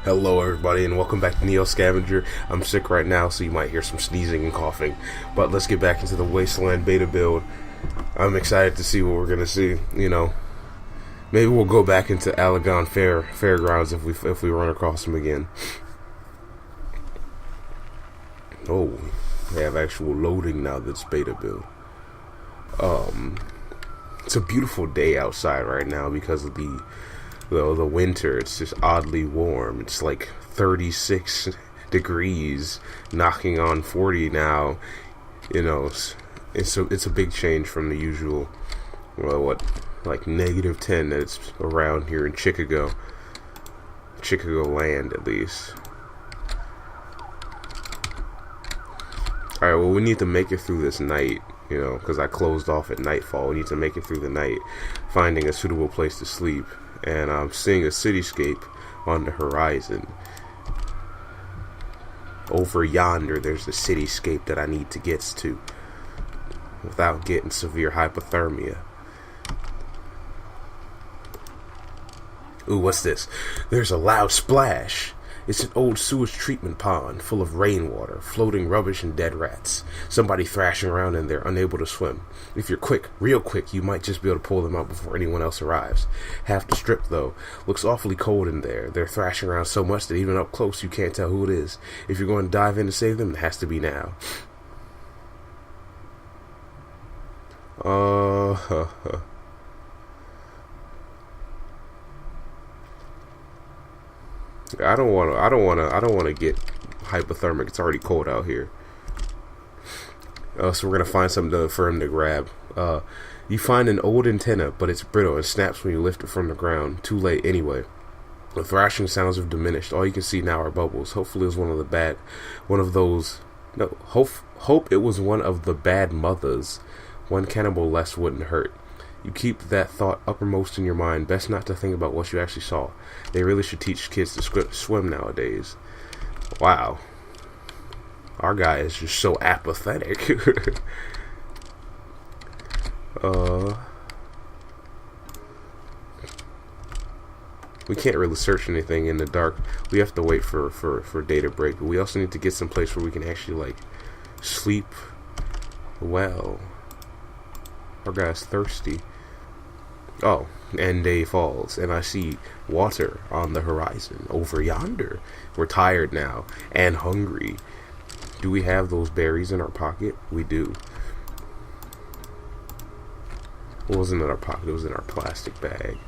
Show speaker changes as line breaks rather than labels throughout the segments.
Hello everybody and welcome back to Scavenger. I'm sick right now, so you might hear some sneezing and coughing. But let's get back into the Wasteland beta build. I'm excited to see what we're gonna see. Maybe we'll go back into Allegan Fairgrounds if we run across them again. Oh, they have actual loading now. That's beta build. It's a beautiful day outside right now because of the winter. It's just oddly warm. It's like 36 degrees, knocking on 40 now. It's a big change from the usual, like -10 that it's around here in Chicago land, at least. Alright, well, we need to make it through this night, because I closed off at nightfall. We need to make it through the night, finding a suitable place to sleep. And I'm seeing a cityscape on the horizon. Over yonder, there's the cityscape that I need to get to without getting severe hypothermia. Ooh, what's this? There's a loud splash. It's an old sewage treatment pond full of rainwater, floating rubbish and dead rats. Somebody thrashing around in there, unable to swim. If you're quick, real quick, you might just be able to pull them out before anyone else arrives. Have to strip, though. Looks awfully cold in there. They're thrashing around so much that even up close you can't tell who it is. If you're going to dive in to save them, it has to be now. I don't want to get hypothermic. It's already cold out here. So we're gonna find something for him to grab. You find an old antenna, but it's brittle and snaps when you lift it from the ground. Too late anyway. The thrashing sounds have diminished. All you can see now are bubbles. Hopefully it was one of the bad mothers. One cannibal less wouldn't hurt. You keep that thought uppermost in your mind. Best not to think about what you actually saw. They really should teach kids to swim nowadays. Wow. Our guy is just so apathetic. We can't really search anything in the dark. We have to wait for day to break. But we also need to get some place where we can actually, sleep well. Our guy's thirsty. Oh, and day falls, and I see water on the horizon over yonder. We're tired now and hungry. Do we have those berries in our pocket? We do. It wasn't in our pocket, it was in our plastic bag.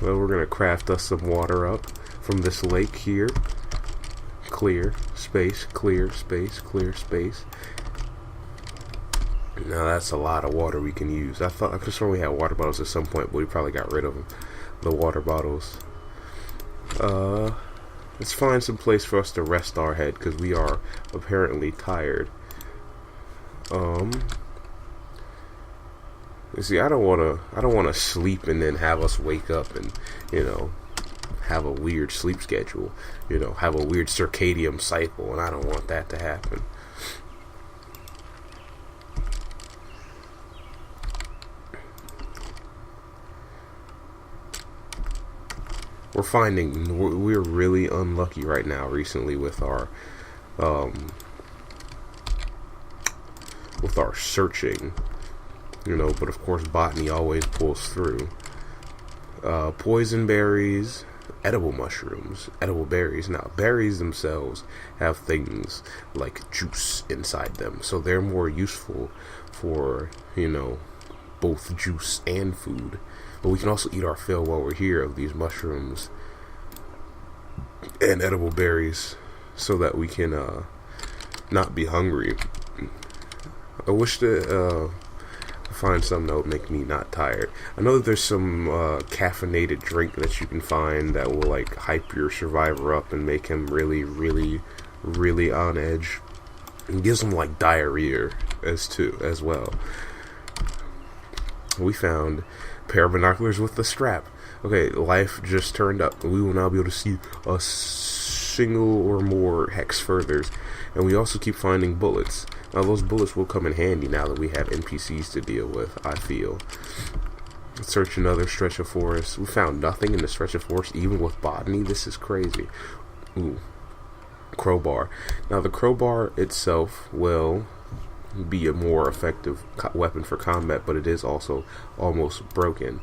Well, we're gonna craft us some water up from this lake here. Clear space, clear space, clear space. Now that's a lot of water we can use. I could have sworn we had water bottles at some point, but we probably got rid of them. The water bottles. Let's find some place for us to rest our head, because we are apparently tired. You see, I don't wanna sleep and then have us wake up and have a weird sleep schedule. Have a weird circadian cycle, and I don't want that to happen. We're really unlucky right now recently with our searching, but of course botany always pulls through. Poison berries, edible mushrooms, edible berries. Now berries themselves have things like juice inside them, so they're more useful for both juice and food. But we can also eat our fill while we're here of these mushrooms and edible berries so that we can not be hungry. I wish to find something that would make me not tired. I know that there's some caffeinated drink that you can find that will hype your survivor up and make him really, really, really on edge. It gives him diarrhea as well. We found a pair of binoculars with the strap. Okay, life just turned up. We will now be able to see a single or more hex furthers. And we also keep finding bullets. Now those bullets will come in handy now that we have NPCs to deal with, I feel. Search another stretch of forest. We found nothing in the stretch of forest, even with botany. This is crazy. Ooh. Crowbar. Now the crowbar itself will be a more effective weapon for combat, but it is also almost broken.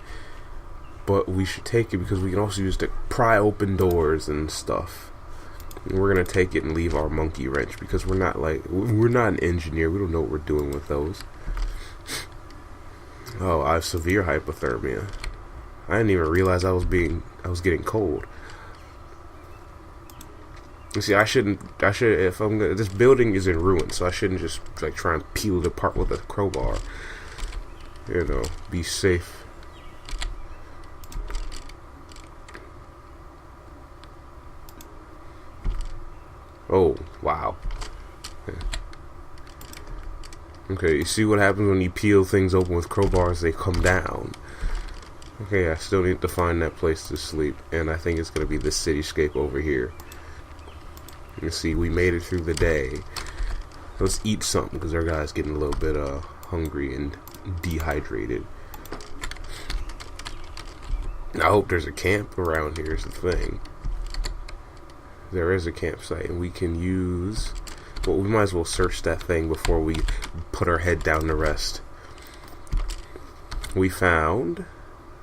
But we should take it because we can also use it to pry open doors and stuff. And we're gonna take it and leave our monkey wrench because we're not an engineer. We don't know what we're doing with those. Oh, I have severe hypothermia. I didn't even realize I was getting cold. You see, this building is in ruins, so I shouldn't just like try and peel it apart with a crowbar. You know, be safe. Oh, wow. Okay, you see what happens when you peel things open with crowbars? They come down. Okay, I still need to find that place to sleep, and I think it's going to be this cityscape over here. You see, we made it through the day. Let's eat something, because our guy's getting a little bit hungry and dehydrated. I hope there's a camp around here is the thing. There is a campsite, and we can use... Well, we might as well search that thing before we put our head down to rest. We found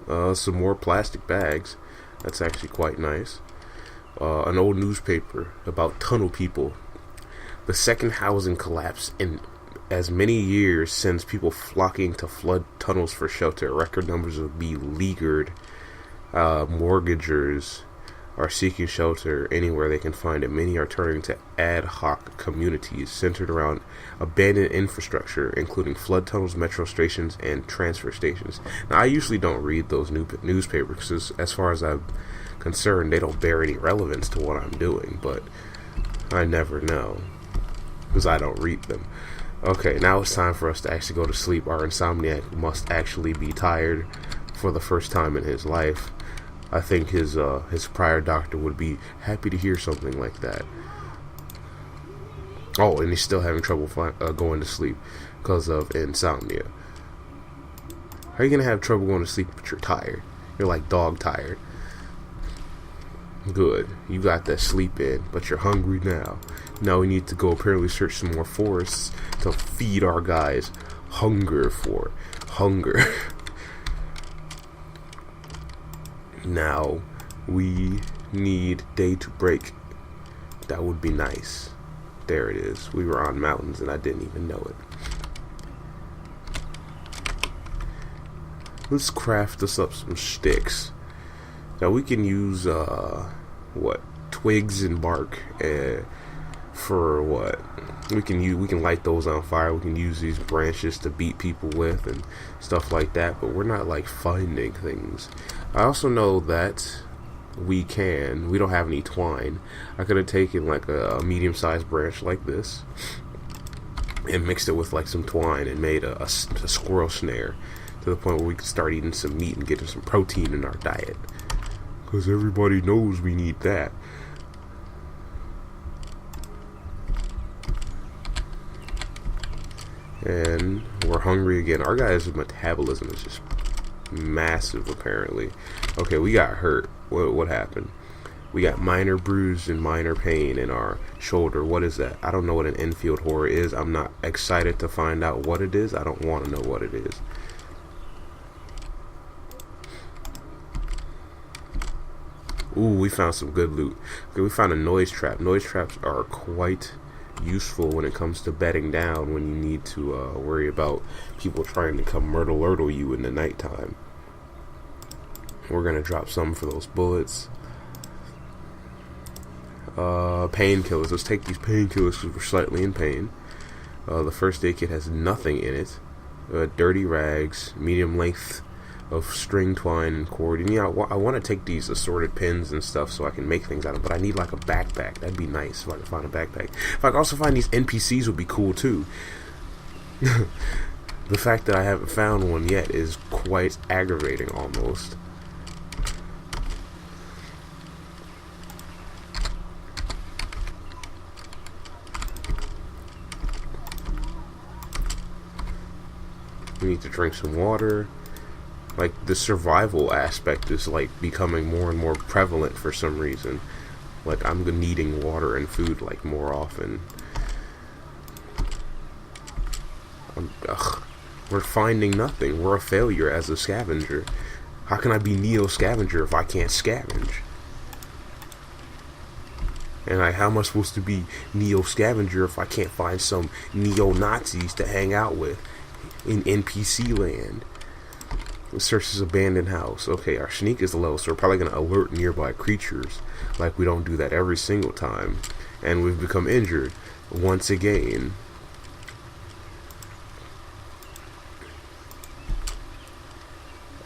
some more plastic bags. That's actually quite nice. An old newspaper about tunnel people. The second housing collapse in as many years sends people flocking to flood tunnels for shelter. Record numbers of beleaguered mortgagers are seeking shelter anywhere they can find it. Many are turning to ad hoc communities centered around abandoned infrastructure, including flood tunnels, metro stations, and transfer stations. Now, I usually don't read those newspapers because, as far as I'm concerned, they don't bear any relevance to what I'm doing, but I never know because I don't read them. Okay, now it's time for us to actually go to sleep. Our insomniac must actually be tired for the first time in his life. I think his prior doctor would be happy to hear something like that. Oh, and he's still having trouble going to sleep because of insomnia. How are you going to have trouble going to sleep but you're tired? You're like dog tired. Good. You got that sleep in, but you're hungry now. Now we need to go apparently search some more forests to feed our guys hunger. Now we need day to break. That would be nice. There it is. We were on mountains and I didn't even know it. Let's craft us up some sticks. Now we can use twigs and bark for what? We can light those on fire. We can use these branches to beat people with and stuff like that, but we're not like finding things. I also know that we don't have any twine. I could have taken like a medium-sized branch like this and mixed it with like some twine and made a squirrel snare to the point where we could start eating some meat and getting some protein in our diet. Because everybody knows we need that. And we're hungry again. Our guy's metabolism is just massive, apparently. Okay, we got hurt. What happened? We got minor bruise and minor pain in our shoulder. What is that? I don't know what an infield horror is. I'm not excited to find out what it is. I don't want to know what it is. Ooh, we found some good loot. Okay, we found a noise trap. Noise traps are quite useful when it comes to bedding down when you need to worry about people trying to come myrtle you in the nighttime. We're gonna drop some for those bullets. Painkillers. Let's take these painkillers because we're slightly in pain. The first aid kit has nothing in it. Dirty rags, medium length of string, twine, and cord. And yeah, I want to take these assorted pins and stuff so I can make things out of them, but I need like a backpack. That'd be nice if I could find a backpack. If I could also find these NPCs would be cool too. The fact that I haven't found one yet is quite aggravating almost. We need to drink some water. Like, the survival aspect is like becoming more and more prevalent for some reason. Like, I'm needing water and food like more often. We're finding nothing. We're a failure as a scavenger. How can I be Neo Scavenger if I can't scavenge? And how am I supposed to be Neo Scavenger if I can't find some neo-Nazis to hang out with in NPC land? Search this abandoned house. Okay, our sneak is low, so we're probably going to alert nearby creatures. Like, we don't do that every single time. And we've become injured once again.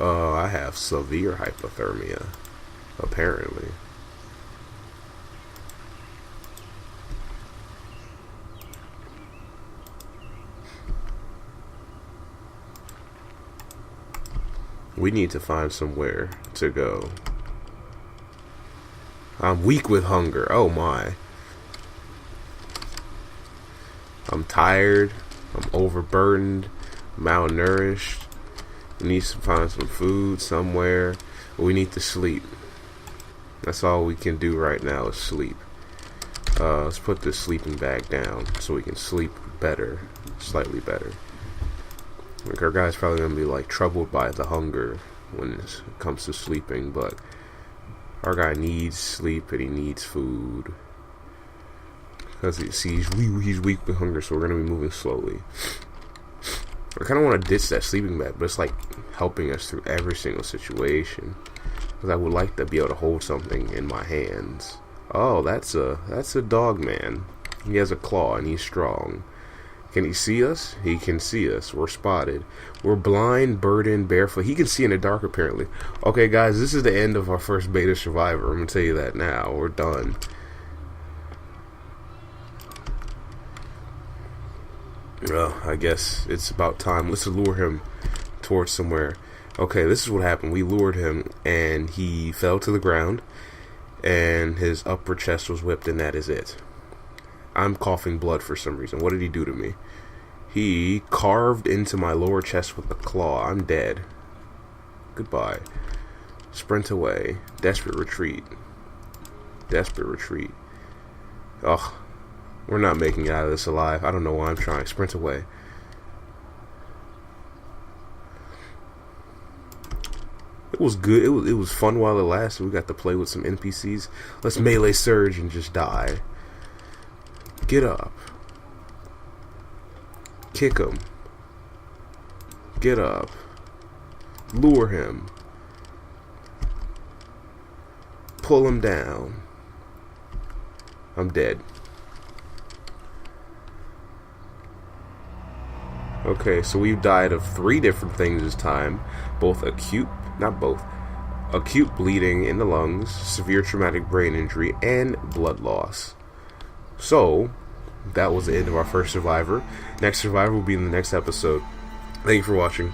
I have severe hypothermia, apparently. We need to find somewhere to go. I'm weak with hunger. Oh my. I'm tired. I'm overburdened. Malnourished. We need to find some food somewhere. We need to sleep. That's all we can do right now is sleep. Let's put this sleeping bag down so we can sleep better. Slightly better. Like, our guy's probably going to be like troubled by the hunger when it comes to sleeping, but our guy needs sleep and he needs food. Because he's weak with hunger, so we're going to be moving slowly. I kind of want to ditch that sleeping bag, but it's like helping us through every single situation. Because I would like to be able to hold something in my hands. Oh, that's a dog man. He has a claw and he's strong. Can he see us? He can see us. We're spotted. We're blind, burdened, barefoot. He can see in the dark, apparently. Okay, guys, this is the end of our first beta survivor. I'm going to tell you that now. We're done. Well, I guess it's about time. Let's lure him towards somewhere. Okay, this is what happened. We lured him, and he fell to the ground, and his upper chest was whipped, and that is it. I'm coughing blood for some reason. What did he do to me? He carved into my lower chest with a claw. I'm dead. Goodbye. Sprint away. Desperate retreat. Desperate retreat. Ugh. We're not making it out of this alive. I don't know why I'm trying. Sprint away. It was good. It was fun while it lasted. We got to play with some NPCs. Let's melee surge and just die. Get up. Kick him. Get up. Lure him. Pull him down. I'm dead. Okay, so we've died of 3 different things this time. Acute bleeding in the lungs, severe traumatic brain injury, and blood loss. So, that was the end of our first survivor. Next survivor will be in the next episode. Thank you for watching.